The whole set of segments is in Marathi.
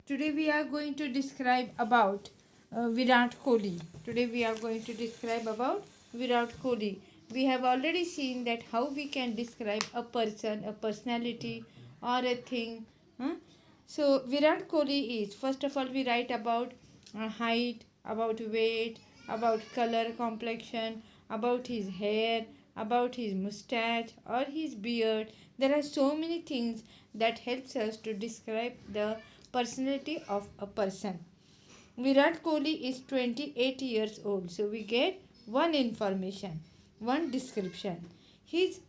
Today we are going to describe about Virat Kohli. Today we are going to describe about Virat Kohli. We have already seen that how we can describe a person, a personality, or a thing. huh? So Virat Kohli is, first of all, we write about height, about weight, about color, complexion, about his hair, about his mustache or his beard. There are so many things that helps us to describe the personality of a person. Virat Kohli is 28 years old, so we get one information, one description. His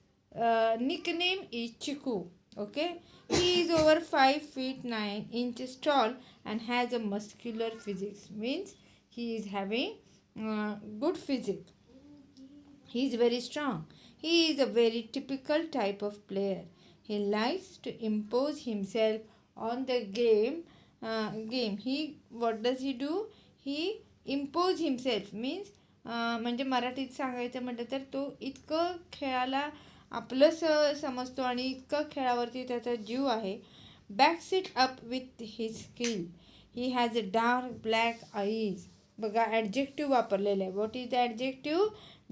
nickname is Chiku. Okay, he is over 5 feet 9 inches tall and has a muscular physique. Means he is having good physique. He is very strong. He is a very typical type of player. He likes to impose himself on the game. He, what does he do? He impose himself means म्हणजे मराठीत सांगायचं म्हटलं तर तो इतकं खेळाला आपलं समजतो आणि इतकं खेळावरती त्याचा जीव आहे. Back seat up with his skill. He has a dark black eyes. बघा ॲडजेक्टिव्ह वापरलेलं आहे. What is the adjective?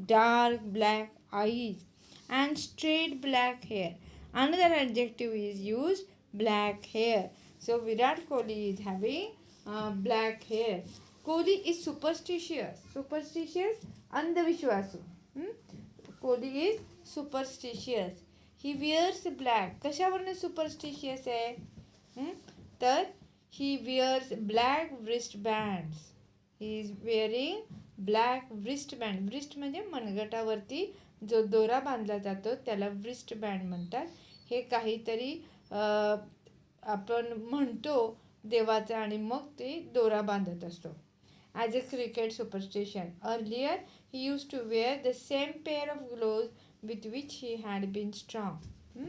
Dark black eyes and straight black hair. Another adjective is used, black hair. So Virat Kohli is having black hair. Kohli is superstitious. Superstitious, अंधविश्वासू. Kohli is superstitious. He wears black. कशावरनं superstitious आहे? तर he wears black wristbands. He is wearing black wristband. Wrist म्हणजे मनगटावरती जो दोरा बांधला जातो त्याला व्रिस्टबँड म्हणतात. हे काहीतरी आपण म्हणतो देवाचं आणि मग ते दोरा बांधत असतो. As a cricket superstition. Earlier he used to wear the same pair of gloves with which he had been strong.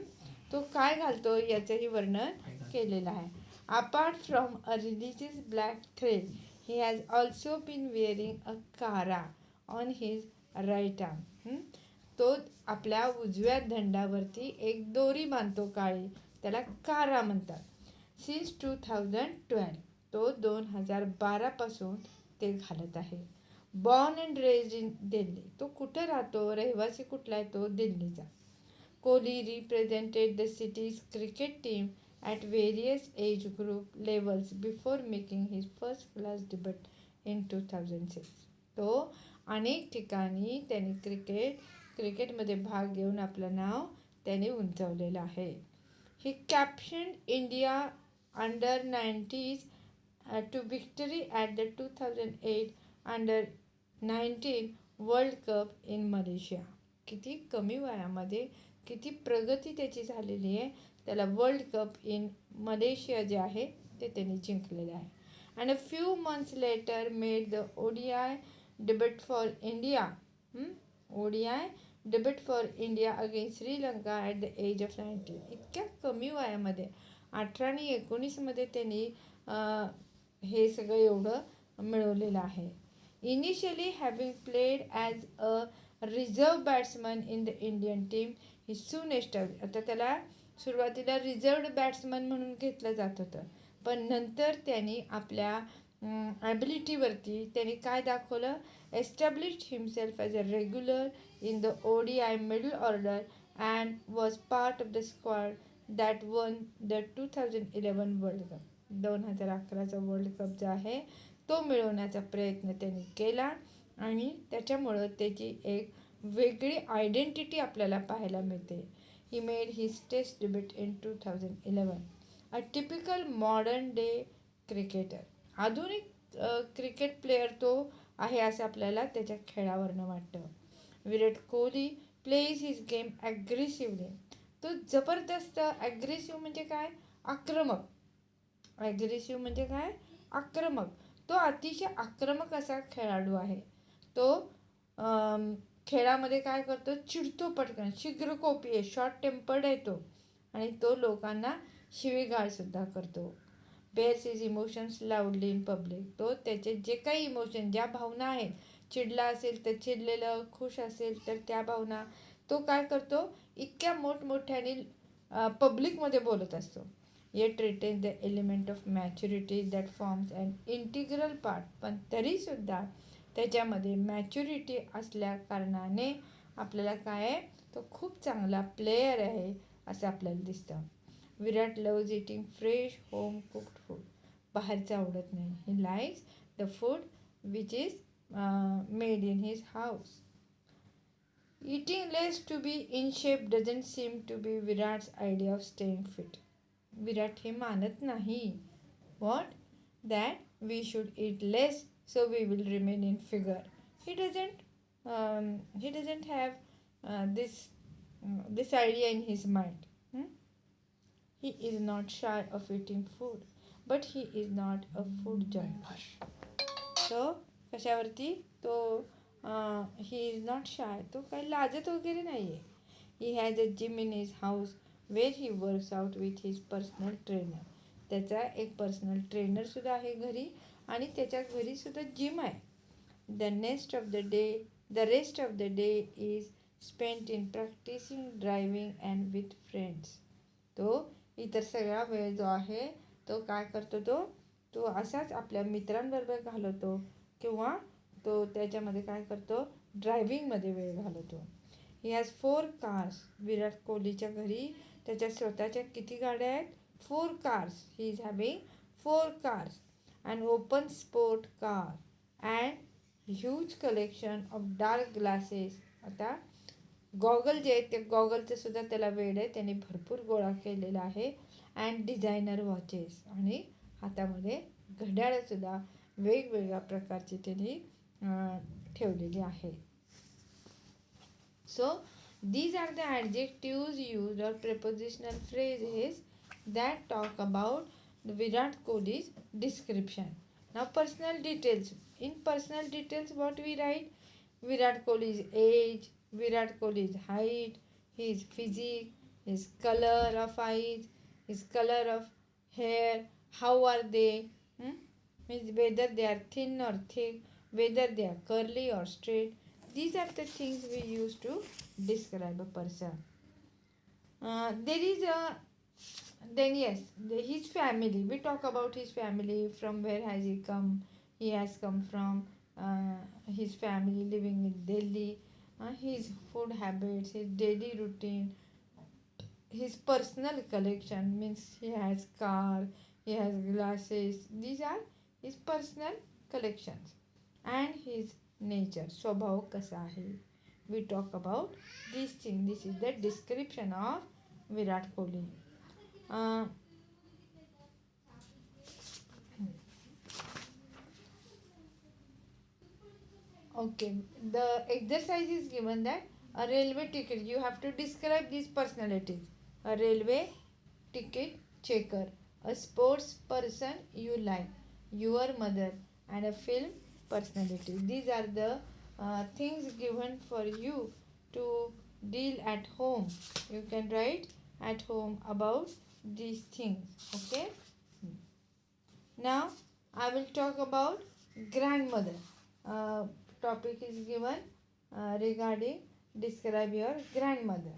तो काय घालतो याचंही वर्णन केलेलं आहे. Apart from a religious black thread, he has also been wearing a kara on his right arm. तो आपल्या उजव्या दंडावरती एक दोरी बांधतो काळी, त्याला कारा म्हणतात. सिन्स 2012, तो 2012पासून ते घालत आहे. Born and raised in Delhi. तो कुठं राहतो, रहिवासी कुठला आहे? तो दिल्लीचा. Kohli represented the cities cricket team at various age group levels before making his first class debut in 2006. तो अनेक ठिकाणी त्यांनी क्रिकेटमध्ये भाग घेऊन आपलं नाव त्याने उंचावलेलं आहे. He captioned India under 90s to victory at the 2008 under 19 world cup in Malaysia. किती कमी वयामध्ये किती प्रगती त्याची झालेली आहे. त्याला वर्ल्ड कप इन मलेशिया जे आहे ते त्यांनी जिंकलेलं आहे. And a few months later made the ODI debut for India. ODI debut for India against Sri Lanka at the age of 19. इतक्या कमी वयामध्ये 18 आणि 19मध्ये त्यांनी हे सगळं एवढं मिळवलेलं आहे. Initially having played as a reserve batsman in the Indian team, he soon establish. आता त्याला सुरुवातीला रिझर्वड बॅट्समन म्हणून घेतलं जात होतं, पण नंतर त्यांनी आपल्या ॲबिलिटीवरती त्यांनी काय दाखवलं? Established himself as a regular in the ODI middle order and was part of the squad that won the 2011 world cup. 2011चा वर्ल्ड कप जो आहे तो मिळवण्याचा प्रयत्न त्यांनी केला आणि त्याच्यामुळं त्याची एक वेगळी आयडेंटिटी आपल्याला पाहायला मिळते. He made his test debut in 2011. A typical modern day cricketer. आधुनिक क्रिकेट प्लेयर तो आहे असं आपल्याला त्याच्या खेळावरनं वाटतं. Virat Kohli plays his game aggressively. तो जबरदस्त ॲग्रेसिव्ह म्हणजे काय? आक्रमक. ॲग्रेसिव्ह म्हणजे काय? आक्रमक. तो अतिशय आक्रमक असा खेळाडू आहे. तो खेळामध्ये काय करतो? चिडतो पटकन, शीघ्रकोपी आहे, शॉर्ट टेम्पर्ड आहे तो, आणि तो लोकांना शिवीगाळसुद्धा करतो. Bears is emotions लाऊडली in public. तो त्याचे जे काही इमोशन, ज्या भावना आहेत, चिडला असेल तर चिडलेलं, खुश असेल तर त्या भावना तो काय करतो? इतक्या मोठमोठ्याने पब्लिकमध्ये बोलत असतो. yet retains the element of maturity that forms an integral part. पण तरीसुद्धा त्याच्यामध्ये मॅच्युरिटी असल्या कारणाने आपल्याला काय आहे, तो खूप चांगला प्लेयर आहे असं आपल्याला दिसतं. Virat loves eating fresh home cooked food. बाहेरचं आवडत नाही. He likes the food which is made in his house. Eating less to be in shape doesn't seem to be Virat's idea of staying fit. Virat हे मानत नाही. What? That we should eat less so we will remain in figure. He doesn't have this idea in his mind. He is not shy of eating food, but he is not a food junkie. So कशावरती तो ही इज नॉट शाय, तो काही लाजत वगैरे नाही आहे. He has a gym in his house where he works out with his personal trainer. त्याचा एक पर्सनल ट्रेनरसुद्धा आहे घरी आणि त्याच्या घरीसुद्धा जिम आहे. The rest of the day is spent in practicing driving and with friends. तो इतर सगळा वेळ जो आहे तो काय करतो, तो असाच आपल्या मित्रांबरोबर घालवतो किंवा तो त्याच्यामध्ये काय करतो, ड्रायव्हिंगमध्ये वेळ घालवतो. He has 4 cars. विराट कोहलीच्या घरी त्याच्या स्वतःच्या किती गाड्या आहेत? 4 cars. He is having 4 cars and open sport car and huge collection of dark glasses. आता गॉगल जे आहेत ते गॉगलचं सुद्धा त्याला वेळ आहे, त्याने भरपूर गोळा केलेला आहे. अँड डिझायनर वॉचेस, आणि हातामध्ये घड्याळंसुद्धा वेगवेगळ्या प्रकारची त्यांनी ठेवलेली आहे. So these are the adjectives used or prepositional phrases that talk about the Virat Kohli's description. Now personal details. In personal details what we write? Virat Kohli's age, Virat Kohli's height, his physique, his color of eyes, his color of hair, how are they, means whether they are thin or thick, whether they are curly or straight. These are the things we use to describe a person. His family. We talk about his family. From where has he come? He has come from his family living in Delhi. His food habits, his daily routine, his personal collection, means he has car, he has glasses. These are his personal collections. And his nature, स्वभाव कसा आहे. We talk about these things. This is the description of Virat Kohli. Okay, the exercise is given that a railway ticket, you have to describe these personalities. A railway ticket checker, a sports person you like, your mother, and a film personality. These are the things given for you to deal at home. You can write at home about these things. Okay. Now I will talk about grandmother. Topic is given regarding describe your grandmother.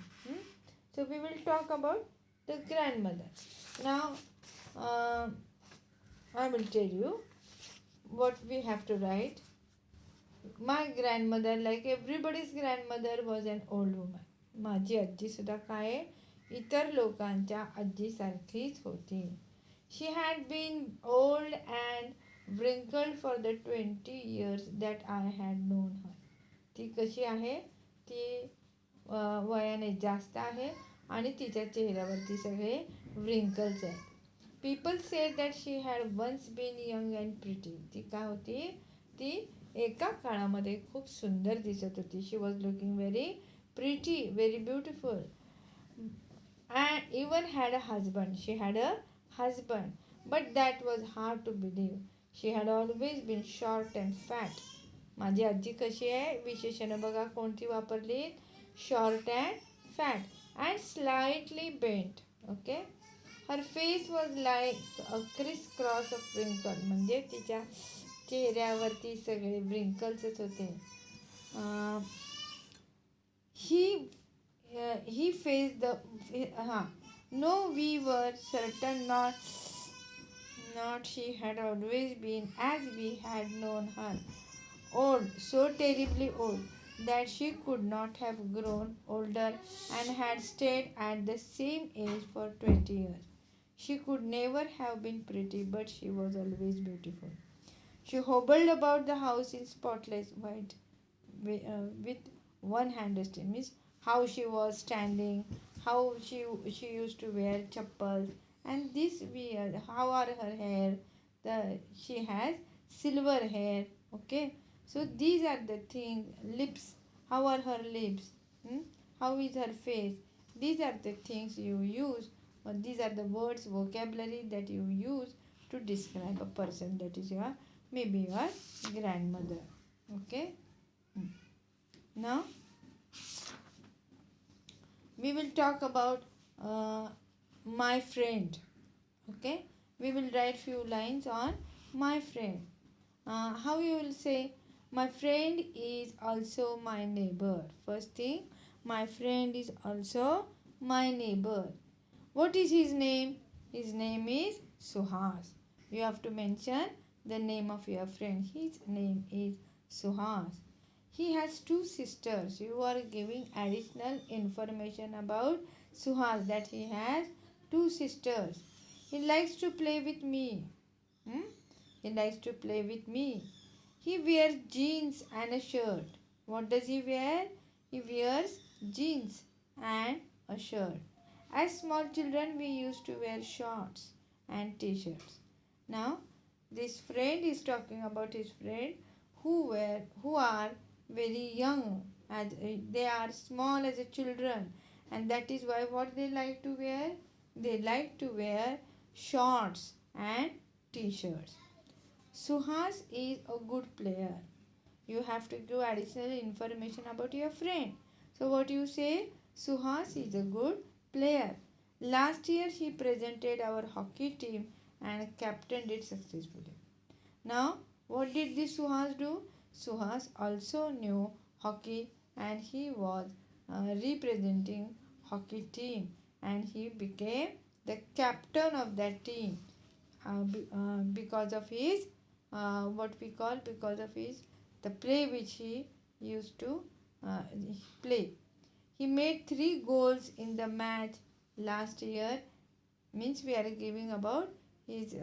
So we will talk about the grandmother. Now I will tell you what we have to write. My grandmother, like everybody's grandmother, was an old woman. माझी आजीसुद्धा काय इतर लोकांच्या आजीसारखीच होती. She had been old and wrinkled for the 20 years that I had known her. ती कशी आहे? ती वयाने जास्त आहे आणि तिच्या चेहऱ्यावरती सगळे wrinkles आहेत. People said that she had once been young and pretty. ती काय होती? ती एका काळामध्ये खूप सुंदर दिसत होती. She was looking very pretty, very beautiful. And even had a husband. She had a husband. But that was hard to believe. She had always been short and fat. माझी आजी कशी आहे? विशेषणं बघा कोणती वापरली? Short and fat and slightly bent. Okay. Her face was like a crisscross of wrinkles. म्हणजे तिच्या चेहऱ्यावरती सगळे wrinklesच होते. He faced the No, we were certain not she had always been as we had known her. Old, so terribly old, that she could not have grown older and had stayed at the same age for 20 years. She could never have been pretty, but she was always beautiful. She hobbled about the house in spotless white with one hand still. Means how she was standing, how she used to wear chappals, and this weird how are her hair. The she has silver hair. Okay, so these are the things. Lips, how are her lips? Hmm? How is her face? These are the things you use, or these are the words, vocabulary that you use to describe a person, that is your maybe your grandmother. Okay. Now we will talk about uh, my friend. Okay, we will write few lines on my friend. How you will say, my friend is also my neighbor. First thing, my friend is also my neighbor. What is his name? His name is Suhas. You have to mention the name of your friend. His name is Suhas. He has two sisters. You are giving additional information about Suhas, that he has two sisters. He likes to play with me. Hmm? He likes to play with me. He wears jeans and a shirt. What does he wear? He wears jeans and a shirt. As small children, we used to wear shorts and t-shirts. Now, this friend is talking about his friend who are very young, as they are small as a children, and that is why what they like to wear, they like to wear shorts and t-shirts. Suhas is a good player. You have to give additional information about your friend. So what you say? Suhas is a good player. Last year he presented our hockey team and captained it successfully. Now what did this Suhas do? Suhas also knew hockey and he was representing hockey team, and he became the captain of that team because of his what we call, because of his the play which he used to uh, play. He made 3 goals in the match last year. Means we are giving about his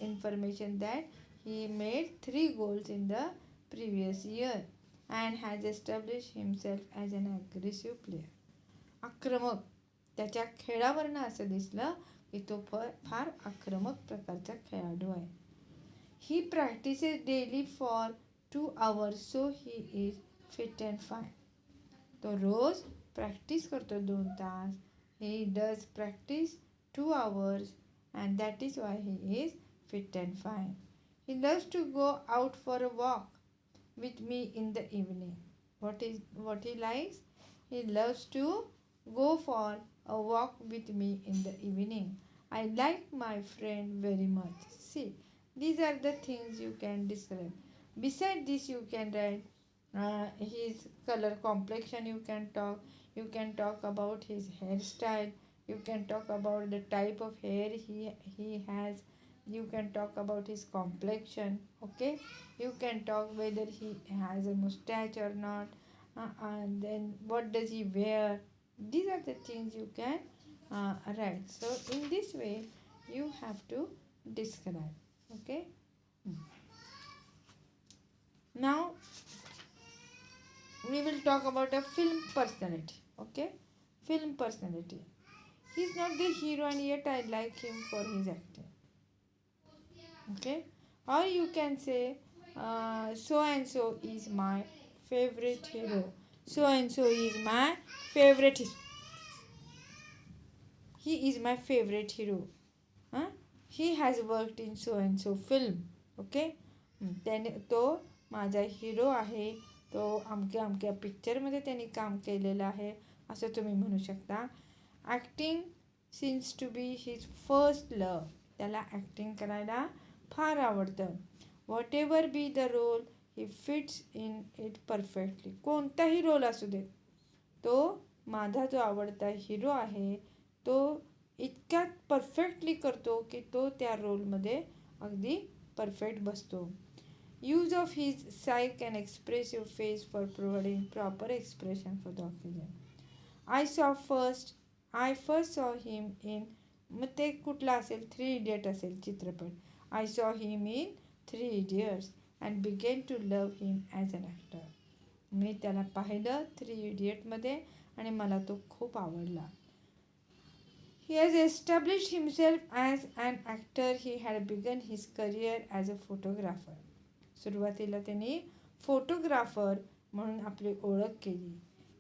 information that he made 3 goals in the previous year and has established himself as an aggressive player. आक्रमक, त्याच्या खेळावरनं असं दिसलं की तो फार आक्रमक प्रकारचा खेळाडू आहे. He practices daily for 2 hours, so he is fit and fine. तो रोज प्रॅक्टिस करतो 2 तास. He does practice 2 hours, and that is why he is fit and fine. He loves to go out for a walk with me in the evening. What he likes? He loves to go for a walk with me in the evening. I like my friend very much. See, these are the things you can describe. Beside this, you can write his color complexion. You can talk about his hairstyle. You can talk about the type of hair he has. You can talk about his complexion. Okay, you can talk whether he has a mustache or not, and then what does he wear. These are the things you can write. So in this way you have to describe. Okay. Now we will talk about a film personality. Okay, film personality. He's not the hero, and yet I like him for his acting. Okay, or you can say so and so is my favorite hero. So and so is my favorite. He is my favorite hero. Huh? He has worked in so and so film. Okay, त्याने तो माझा हिरो आहे. तो अमक्या अमक्या पिक्चरमध्ये त्यांनी काम केलेलं आहे असं तुम्ही म्हणू शकता. Acting seems to be his first love. त्याला ॲक्टिंग करायला फार आवडतं. Whatever be the role he fits in it perfectly. कोणताही रोल असू दे, तो माझा जो आवडता हिरो आहे तो इतक्यात परफेक्टली करतो की तो त्या रोलमध्ये अगदी परफेक्ट बसतो. यूज ऑफ हिज साय can expressive face for providing proper expression for the oxygen. I first सॉ हिम इन, मग ते कुठला असेल, 3 इडियट असेल चित्रपट. I saw him in 3 idiots and began to love him as an actor. मी त्याला पाहिलं 3 इडियटमध्ये आणि मला तो खूप आवडला. He has established himself as an actor. He had begun his career as a photographer. सुरुवातीला त्यांनी फोटोग्राफर म्हणून आपली ओळख केली.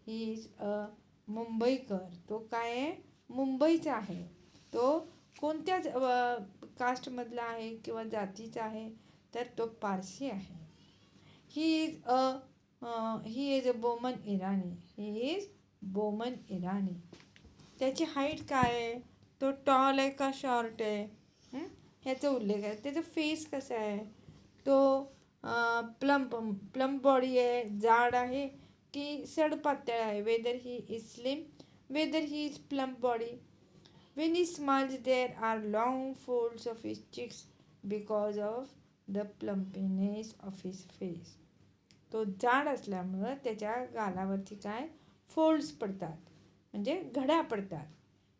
ही इज अ मुंबईकर. तो काय आहे, मुंबईचा आहे. तो कोणत्या कास्टमधला आहे किंवा जातीचा आहे, तर तो पारसी आहे. He is a Boman Irani. He is Boman Irani. त्याची हाईट काय आहे, तो टॉल आहे का शॉर्ट आहे, ह्याचा उल्लेख आहे. त्याचा फेस कसा आहे, तो प्लम्प बॉडी आहे, जाड आहे की सडपातळ आहे. Whether he is slim, whether he is plump body. When he smiles there are long folds of his cheeks because of the plumpness of his face. तो जाड असल्यामुळं त्याच्या गालावरती काय फोल्ड्स पडतात, म्हणजे घड्या पडतात.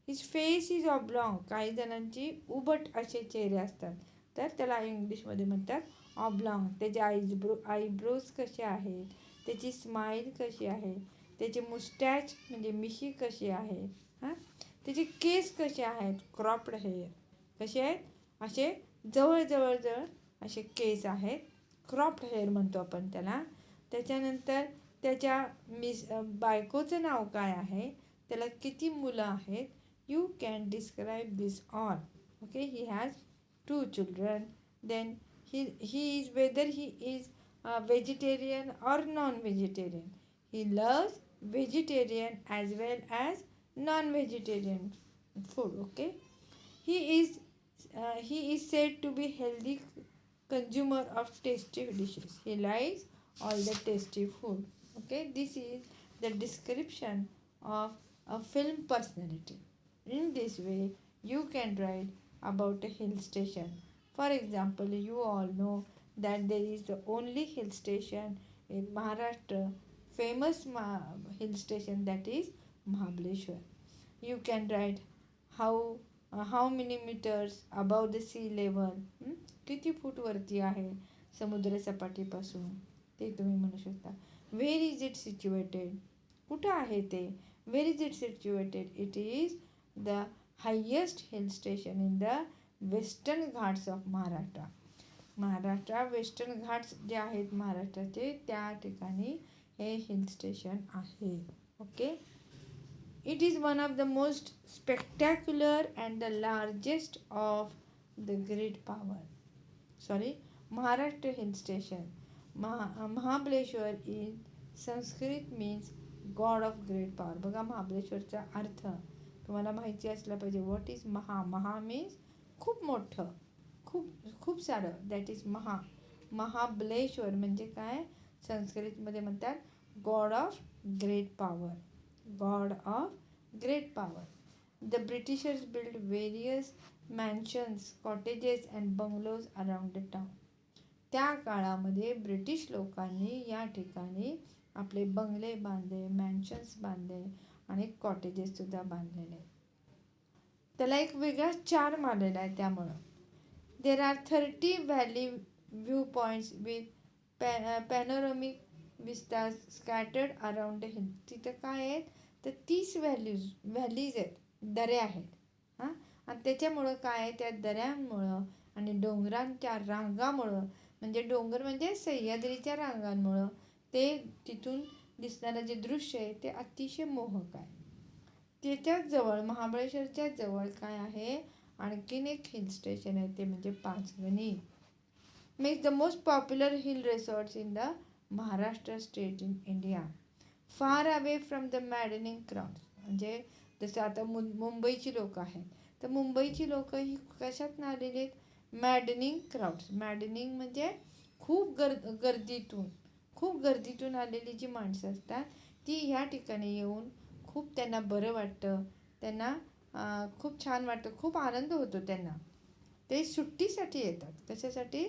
His face is oblong. काही जणांची उबट असे चेहरे असतात, तर त्याला इंग्लिशमध्ये म्हणतात ऑब्लॉंग. त्याचे आयब्रोज कसे आहेत, त्याची स्माईल कशी आहे, त्याचे मुस्टॅच म्हणजे मिशी कशी आहे, त्याचे केस कसे आहेत, क्रॉप्ड हेअर कसे आहेत, असे जवळ असे केस आहेत, क्रॉप्ड हेअर म्हणतो आपण त्याला. त्याच्यानंतर त्याच्या बायकोचं नाव काय आहे, त्याला किती मुलं आहेत. You can describe this all. Okay, he has 2 children. Then he is whether he is vegetarian or non-vegetarian. He loves vegetarian as well as non-vegetarian food. Okay, he is said to be healthy consumer of tasty dishes. He likes all the tasty food. Okay, this is the description of a film personality. In this way you can write about a hill station. For example, you all know that there is the only hill station in Maharashtra, famous hill station, that is Mahabaleshwar. You can write how many meters above the sea level, किती फूट वरती आहे समुद्र सपाटीपासून, ते तुम्ही म्हणू शकता. वेअर इज इट सिच्युएटेड, कुठं आहे ते. Where is it situated, it is the highest hill station in the western Ghats of Maharashtra. Western Ghats जे आहेत महाराष्ट्राचे, त्या ठिकाणी हे हिल स्टेशन आहे. Okay, it is one of the most spectacular and the largest of the great power. Maharashtra hill station. Mahabaleshwar in Sanskrit means god of great power. बघा, महाबळेश्वरचा अर्थ तुम्हाला माहिती असला पाहिजे. व्हॉट इज महा मीन्स खूप मोठं, खूप सारं, दॅट इज महाबळेश्वर म्हणजे काय, संस्कृतमध्ये म्हणतात god of great power. God of great power. The Britishers build various mansions, cottages and bungalows around the town. त्या काळामध्ये ब्रिटिश लोकांनी या ठिकाणी आपले बंगले बांधले, मॅन्शन्स बांधले आणि कॉटेजेससुद्धा बांधलेले. त्याला एक वेगळा चार्म आलेला आहे. त्यामुळं there are 30 valley view points with panoramic vistas scattered around the hill. तिथं काय आहेत, तर 30 व्हॅलीज आहेत, दऱ्या आहेत. आणि त्याच्यामुळं काय आहे, त्या दऱ्यांमुळं आणि डोंगरांच्या रांगामुळं, म्हणजे डोंगर म्हणजे सह्याद्रीच्या रांगांमुळं ते तिथून दिसणारं जे दृश्य आहे ते अतिशय मोहक आहे. त्याच्याच जवळ, महाबळेश्वरच्या जवळ काय आहे, आणखीन एक हिल स्टेशन आहे, ते म्हणजे Panchgani. Makes the most popular hill resorts in the Maharashtra state in India. Far away from the maddening crowds. म्हणजे जसं आता मुंबईची लोक आहेत, तर मुंबईची लोक ही कशातून आलेली आहेत, मॅडनिंग क्राउड्स. मॅडनिंग म्हणजे खूप गर्दीतून आलेली जी माणसं असतात ती ह्या ठिकाणी येऊन खूप त्यांना बरं वाटतं, त्यांना खूप छान वाटतं, खूप आनंद होतो त्यांना. ते सुट्टीसाठी येतात. कशासाठी?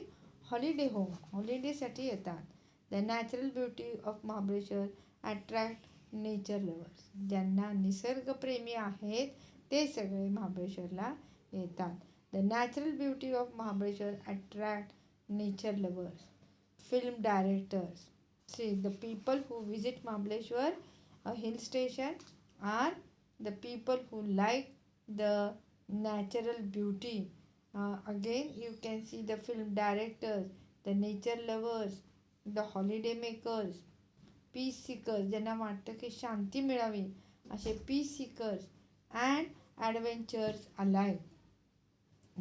हॉलिडेसाठी येतात. The natural beauty of Mahabaleshwar attract nature lovers. ज्यांना निसर्गप्रेमी आहेत ते सगळे महाबळेश्वरला येतात. The natural beauty of Mahabaleshwar attract nature lovers, film directors. See, the people who visit Mahabaleshwar, a hill station, are the people who like the natural beauty. Again, you can see the film directors, the nature lovers, the holiday makers, peace seekers, ज्यांना वाटतं की शांती मिळावी असे peace seekers and adventurers alike.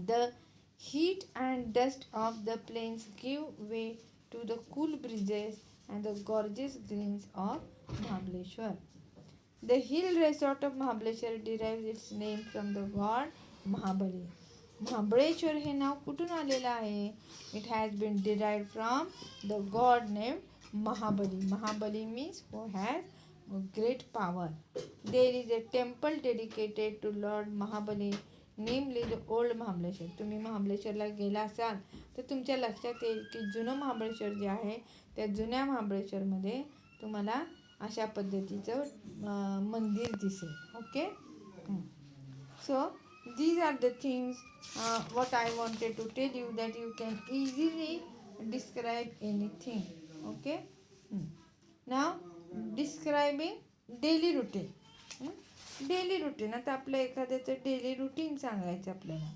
The heat and dust of the plains give way to the cool breezes and the gorgeous greens of Mahabaleshwar. The hill resort of Mahabaleshwar derives its name from the god Mahabali. Mahabaleshwar हे नाव कुठून आलेलं आहे? It has been derived from the god named Mahabali. Mahabali means who has great power. There is a temple dedicated to lord Mahabali namely the old Mahabaleshwar. तुम्ही महाबळेश्वरला गेला असाल तर तुमच्या लक्षात येईल की जुनं महाबळेश्वर जे आहे त्या जुन्या महाबळेश्वरमध्ये तुम्हाला अशा पद्धतीचं मंदिर दिसेल. Okay. So these are the things what I wanted to tell you, that you can easily describe anything. Okay. Now describing daily routine. Daily routine. आता आपलं एखाद्याचं डेली रुटीन सांगायचं आपल्याला.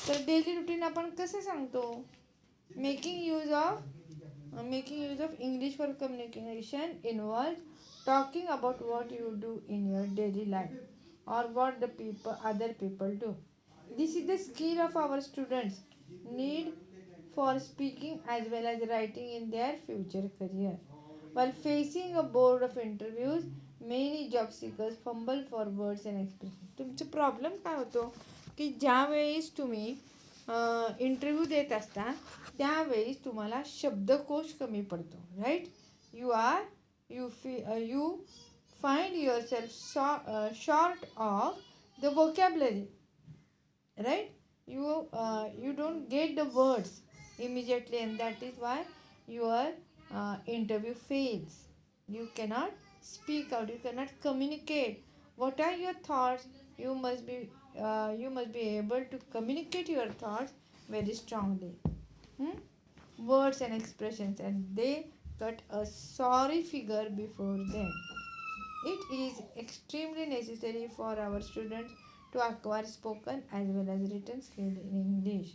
तर डेली रुटीन आपण कसं सांगतो? Making use of English for communication involve talking about what you do in your daily life or what the other people do. This is the skill of our students need for speaking as well as writing in their future career. While facing a board of interviews, many job seekers fumble for words and expressions. तुमचा प्रॉब्लेम काय होतो की ज्यावेळेस तुम्ही इंटरव्ह्यू देत असता त्यावेळेस तुम्हाला शब्दकोश कमी पडतो. Right. you find yourself short of the vocabulary, right? You don't get the words immediately, and that is why your interview fails. You cannot speak out, you cannot communicate. What are your thoughts? You must be able to communicate your thoughts very strongly. Words and expressions, and they cut a sorry figure before them. It is extremely necessary for our students to acquire spoken as well as written skill in English.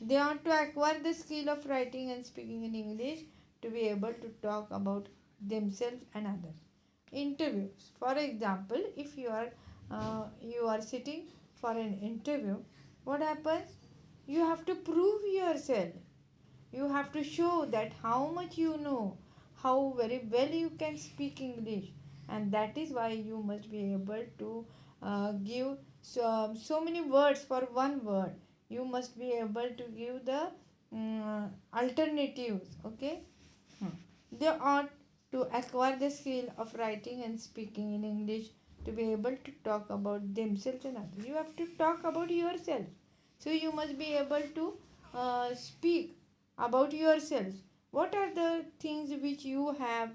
They ought to acquire the skill of writing and speaking in English to be able to talk about themselves and others. Interviews. For example, if you are sitting for an interview, what happens? You have to prove yourself. You have to show that how much you know, how very well you can speak English. And that is why you must be able to give so many words for one word. You must be able to give the alternatives. Okay. They ought to acquire the skill of writing and speaking in English to be able to talk about themselves and others. You have to talk about yourself, so you must be able to speak about yourself. What are the things which you have?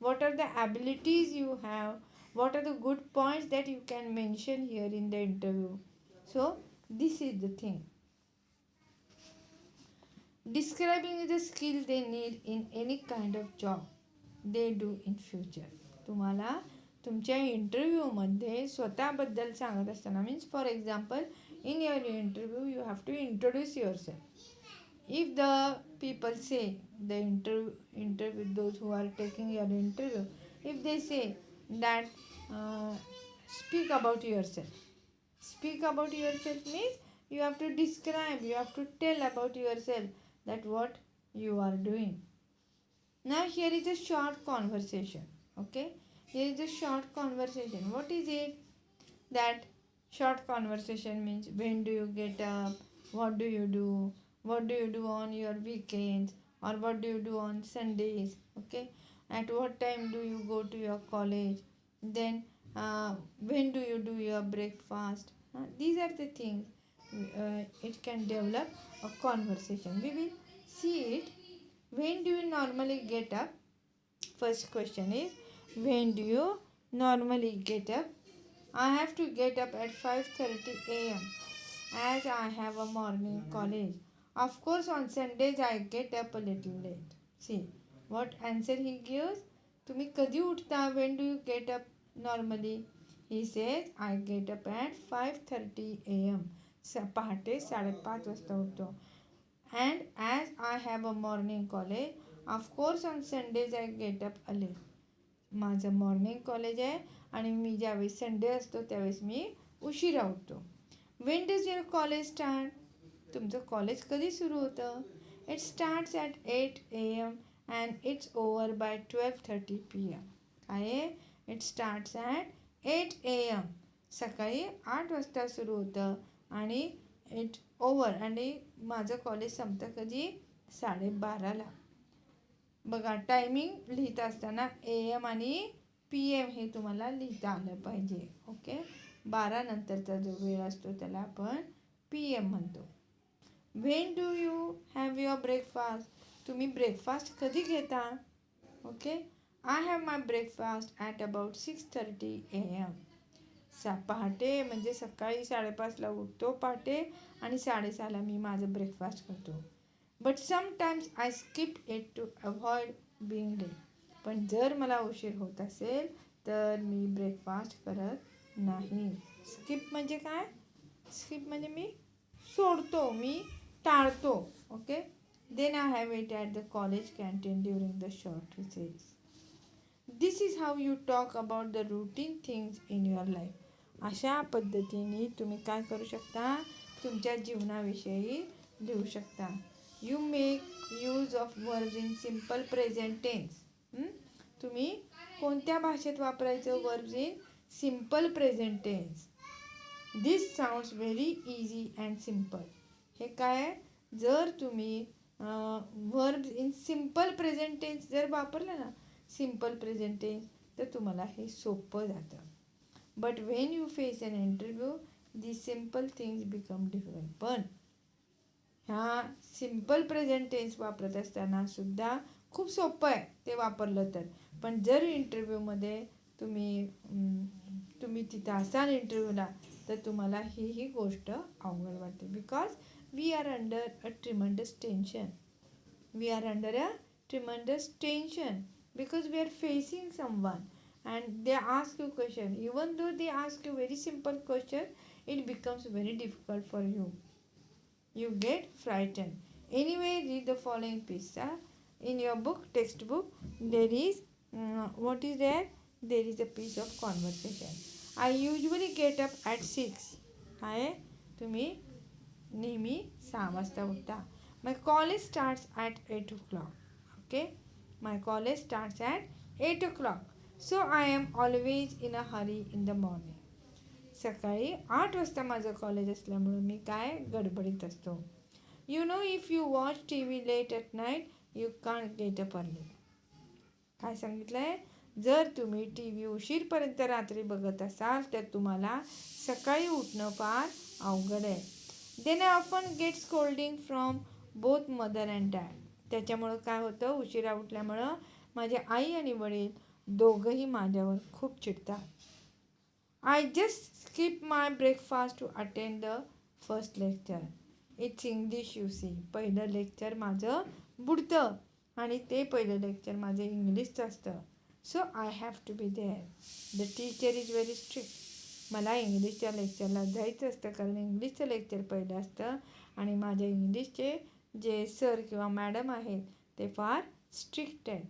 What are the abilities you have? What are the good points that you can mention here in the interview? So this is the thing. Describing is a skill they need in any kind of job they do in future. तुम्हाला तुमच्या इंटरव्ह्यूमध्ये स्वतःबद्दल सांगत असताना, means for example in your interview you have to introduce yourself. If the people say, the interview those who are taking your interview, if they say that speak about yourself. Speak about yourself means you have to describe, you have to tell about yourself that what you are doing. Now here is a short conversation. Okay, here is a short conversation. What is it? That short conversation means when do you get up, what do you do, what do you do on your weekends, or what do you do on Sundays. Okay, at what time do you go to your college, then when do you do your breakfast? These are the things. It can develop a conversation. We will see it. When do you normally get up? First question is, when do you normally get up? I have to get up at 5:30 a.m. as I have a morning college. Of course, on Sundays I get up a little late. See what answer he gives. तुम्ही कधी उठता? When do you get up normally? He says, I get up at 5:30 a.m. पहाटे 5:30 वाजता उठतो. And as I have a morning college, of course on Sundays I get up a late. माझं मॉर्निंग कॉलेज आहे आणि मी ज्यावेळेस संडे असतो त्यावेळेस मी उशिरा उठतो. Wien does your college start? तुमचं कॉलेज कधी सुरू होतं? It starts at 8 AM and it's over by 12:30 PM. काय आहे? It starts at 8 AM. सकाळी 8 वाजता सुरू होतं आणि इट ओवर आणि माझं कॉलेज संपतं कधी? 12:30ला. बघा टायमिंग लिहित असताना AM आणि PM हे तुम्हाला लिहिता आलं पाहिजे. ओके, 12 नंतरचा जो वेळ असतो त्याला आपण PM म्हणतो. When do you have your breakfast? तुम्ही ब्रेकफास्ट कधी घेता? Okay, I have my breakfast at about 6:30 AM. पहाटे म्हणजे सकाळी 5:30ला उठतो पहाटे आणि 6:30ला मी माझं ब्रेकफास्ट करतो. But sometimes I skip it to avoid being late. पण जर मला उशीर होत असेल तर मी ब्रेकफास्ट करत नाही. स्किप म्हणजे काय? स्किप म्हणजे मी सोडतो, मी टाळतो. Okay, then I have it at the college canteen during the short recess. This is how you talk about the routine things in your life. अशा पद्धतीने तुम्ही काय करू शकता? तुमच्या जीवनाविषयी लिहू शकता. You make use of verbs in simple present tense. तुम्ही कोणत्या भाषेत वापरायचं? Verbs in simple present tense. This sounds very easy and simple. हे काय? जर तुम्ही verbs in simple present tense जर वापरलं ना, सिम्पल प्रेझेंट टेन्स, तर तुम्हाला हे सोपं जातं. But when you face an interview this simple things become difficult. पण ह्या सिम्पल प्रेझेंट टेन्स वापरत असताना सुद्धा खूप सोपं आहे ते वापरलं तर. पण जर इंटरव्ह्यूमध्ये तुम्ही तिथं असाल इंटरव्ह्यूला तर तुम्हाला ही गोष्ट अवघड वाटते. Because we are under a tremendous tension. We are under a tremendous tension because we are facing someone and they ask you question. Even though they ask you very simple question, it becomes very difficult for you. You get frightened. Anyway, read the following piece. In your book, textbook, there is what is there? There is a piece of conversation. I usually get up at 6. आहे तुम्ही नेहमी 6 वाजता उठता. My college starts at 8 o'clock. Okay, my college starts at 8 o'clock. So I am always in a hurry in the morning. सकाळी 8 वाजता माझं कॉलेज असल्यामुळं मी काय गडबडीत असतो. You know if you watch TV late at night you can't get up early. काय सांगितलं आहे? जर तुम्ही TV उशीरपर्यंत रात्री बघत असाल तर तुम्हाला सकाळी उठणं फार अवघड आहे. Then I often get scolding from both mother and dad. त्याच्यामुळं काय होतं? उशिरा उठल्यामुळं माझे आई आणि वडील दोघंही माझ्यावर खूप चिडतात. I just skip my breakfast to attend the first lecture. It's English you see. पहिलं लेक्चर माझं बुडतं आणि ते पहिलं लेक्चर माझं इंग्लिशचं असतं. So I have to be there. The teacher is very strict. मला इंग्लिशच्या लेक्चरला जायचं असतं कारण इंग्लिशचं लेक्चर पहिलं असतं आणि माझ्या इंग्लिशचे जे सर किंवा मॅडम आहेत ते फार स्ट्रिक्ट आहेत.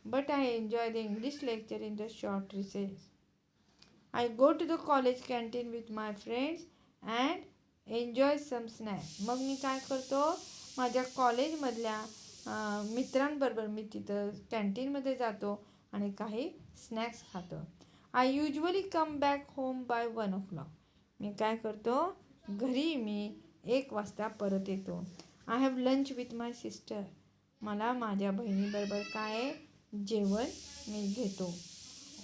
But I enjoy the English lecture in the short recess. I go to the college canteen with my friends and enjoy some snack. मग मी काय करतो? माझ्या कॉलेजमधल्या मित्रांबरोबर मी तिथं कॅन्टीनमध्ये जातो आणि काही स्नॅक्स खातो. I usually come back home by 1 o'clock. मी काय करतो? घरी मी 1 वाजता परत येतो. I have lunch with my sister. मला माझ्या बहिणीबरोबर काय जेवण मी घेतो.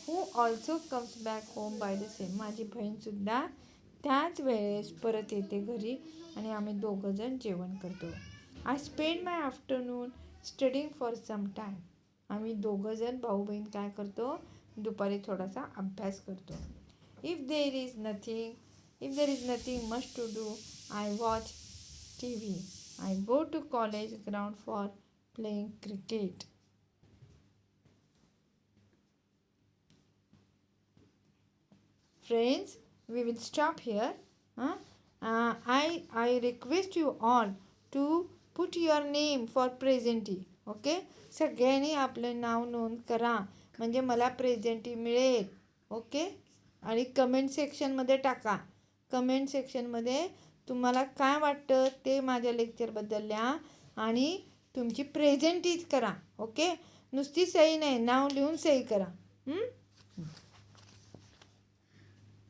Who also comes back home by the same. माझी बहीणसुद्धा त्याच वेळेस परत येते घरी आणि आम्ही दोघंजण जेवण करतो. I spend my afternoon studying for some time. आम्ही दोघंजण भाऊ बहीण काय करतो, दुपारी थोडासा अभ्यास करतो. If there is nothing much to do, I watch TV. I go to college ground for playing cricket. Friends, we will stop here. I request you all to put your name for presentee. Okay, सगळ्यांनी आपलं नाव नोंद करा म्हणजे मला प्रेझेंटी मिळेल. ओके, आणि कमेंट सेक्शनमध्ये टाका. कमेंट सेक्शनमध्ये तुम्हाला काय वाटतं ते माझ्या लेक्चरबद्दल लिहा आणि तुमची प्रेझेंटीज करा. ओके, नुसती सही नाही, नाव लिहून सही करा.